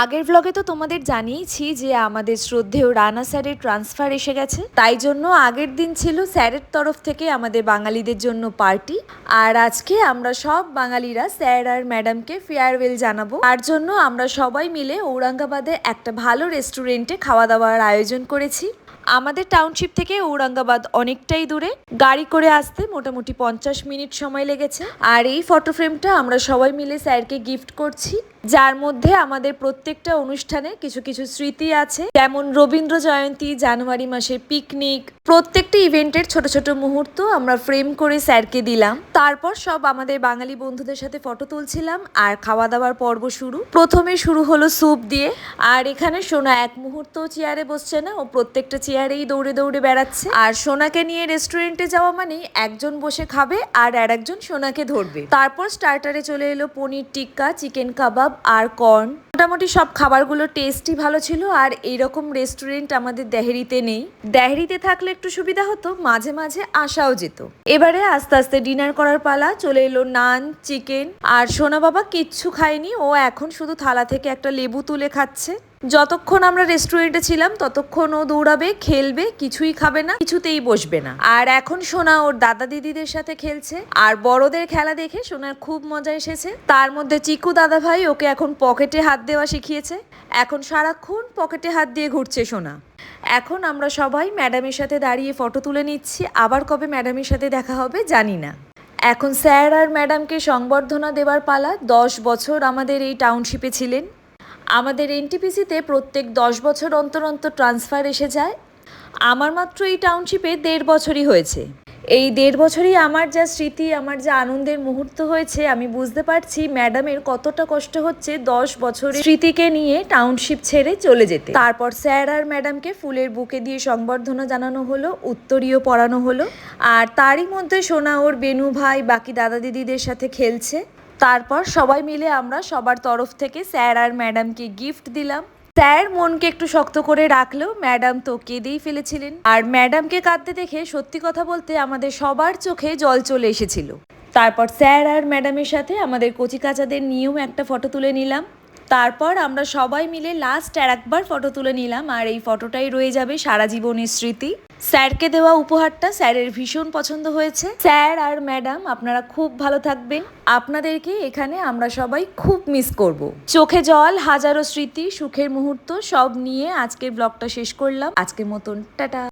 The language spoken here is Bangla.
আগের ব্লগে তো তোমাদের জানিয়েছি যে আমাদের শ্রদ্ধেয় রানা স্যারের ট্রান্সফার এসে গেছে, তাই জন্য আগের দিন ছিল স্যারের তরফ থেকে আমাদের বাঙালিদের জন্য পার্টি। আর আজকে আমরা সব বাঙালিরা স্যার আর ম্যাডামকে ফেয়ারওয়েল জানাবো। তার জন্য আমরা সবাই মিলে ঔরঙ্গাবাদে একটা ভালো রেস্টুরেন্টে খাওয়া দাওয়ার আয়োজন করেছি। আমাদের টাউনশিপ থেকে ঔরঙ্গাবাদ অনেকটাই দূরে, গাড়ি করে আসতে মোটামুটি 50 মিনিট সময় লেগেছে। আর এই ফটো ফ্রেমটা আমরা সবাই মিলে স্যারকে গিফট করছি, যার মধ্যে আমাদের প্রত্যেকটা অনুষ্ঠানে কিছু কিছু স্মৃতি আছে, যেমন রবীন্দ্র জয়ন্তী, জানুয়ারি মাসের পিকনিক, প্রত্যেকটা ইভেন্টের ছোট ছোট মুহূর্ত আমরা ফ্রেম করে স্যারকে দিলাম। তারপর সব আমাদের বাঙালি বন্ধুদের সাথে ফটো তুলছিলাম আর খাওয়া দাওয়ার পর্ব শুরু। প্রথমে শুরু হলো স্যুপ দিয়ে। আর এখানে সোনা এক মুহূর্ত চেয়ারে বসছে না, ও প্রত্যেকটা চেয়ারেই দৌড়ে দৌড়ে বেড়াচ্ছে। আর সোনাকে নিয়ে রেস্টুরেন্টে যাওয়া মানেই একজন বসে খাবে আর একজন সোনাকে ধরবে। তারপর স্টার্টারে চলে এলো পনির টিক্কা, চিকেন কাবাব আর কর্ন। মোটামুটি সব খাবারগুলো টেস্টই ভালো ছিল। আর এইরকম রেস্টুরেন্ট আমাদের দেহেরিতে নেই। দেহেরিতে থাকলে একটু সুবিধা হতো, মাঝে মাঝে আসাও যেত। এবারে আস্তে আস্তে ডিনার করার পালা। চলে এলো নান, চিকেন। আর সোনা বাবা কিচ্ছু খায়নি, ও এখন শুধু থালা থেকে একটা লেবু তুলে খাচ্ছে। যতক্ষণ আমরা রেস্টুরেন্টে ছিলাম ততক্ষণ ও দৌড়াবে, খেলবে, কিছুই খাবে না, কিছুতেই বসবে না। আর এখন সোনা ওর দাদা দিদিদের সাথে খেলছে। আর বড়দের খেলা দেখে সোনার খুব মজা এসেছে। তার মধ্যে চিকু দাদা ভাই ওকে এখন পকেটে হাত দেওয়া শিখিয়েছে। এখন সারাক্ষণ পকেটে হাত দিয়ে ঘুরছে সোনা। এখন আমরা সবাই ম্যাডামের সাথে দাঁড়িয়ে ফটো তুলে নিচ্ছি। আবার কবে ম্যাডামের সাথে দেখা হবে জানি না। এখন স্যার আর ম্যাডামকে সংবর্ধনা দেওয়ার পালা। 10 বছর আমাদের এই টাউনশিপে ছিলেন। আমাদের এনটিপিসিতে প্রত্যেক 10 বছর অন্তর অন্তর ট্রান্সফার এসে যায়। আমার মাত্র এই টাউনশিপে 1.5 বছরই হয়েছে। এই 1.5 বছরই আমার যা স্মৃতি, আমার যা আনন্দের মুহূর্ত হয়েছে, আমি বুঝতে পারছি ম্যাডামের কতটা কষ্ট হচ্ছে 10 বছরের স্মৃতিকে নিয়ে টাউনশিপ ছেড়ে চলে যেতে। তারপর স্যার আর ম্যাডামকে ফুলের বুকে দিয়ে সংবর্ধনা জানানো হলো, উত্তরীয় পরানো হলো। আর তারই মধ্যে সোনা ওর বেনু ভাই বাকি দাদা দিদিদের সাথে খেলছে। তারপর সবাই মিলে আমরা সবার তরফ থেকে স্যার আর ম্যাডামকে গিফট দিলাম। স্যার মনকে একটু শক্ত করে রাখলেও ম্যাডাম তো কেঁদেই ফেলেছিলেন। আর ম্যাডামকে কাঁদতে দেখে সত্যি কথা বলতে আমাদের সবার চোখে জল চলে এসেছিল। তারপর স্যার আর ম্যাডামের সাথে আমাদের কচিকাচাদের নিয়েও একটা ফটো তুলে নিলাম। তারপর আমরা সবাই মিলে লাস্ট একবার ফটো তুলে নিলাম। আর এই ফটোটাই রয়ে যাবে সারা জীবনের স্মৃতি। স্যারকে দেওয়া উপহারটা স্যারের ভীষণ পছন্দ হয়েছে। স্যার আর ম্যাডাম আপনারা খুব ভালো থাকবেন। আপনাদেরকে এখানে আমরা সবাই খুব মিস করব। চোখে জল, হাজারো স্মৃতি, সুখের মুহূর্ত সব নিয়ে আজকের ব্লগটা শেষ করলাম। আজকের মতন টাটা।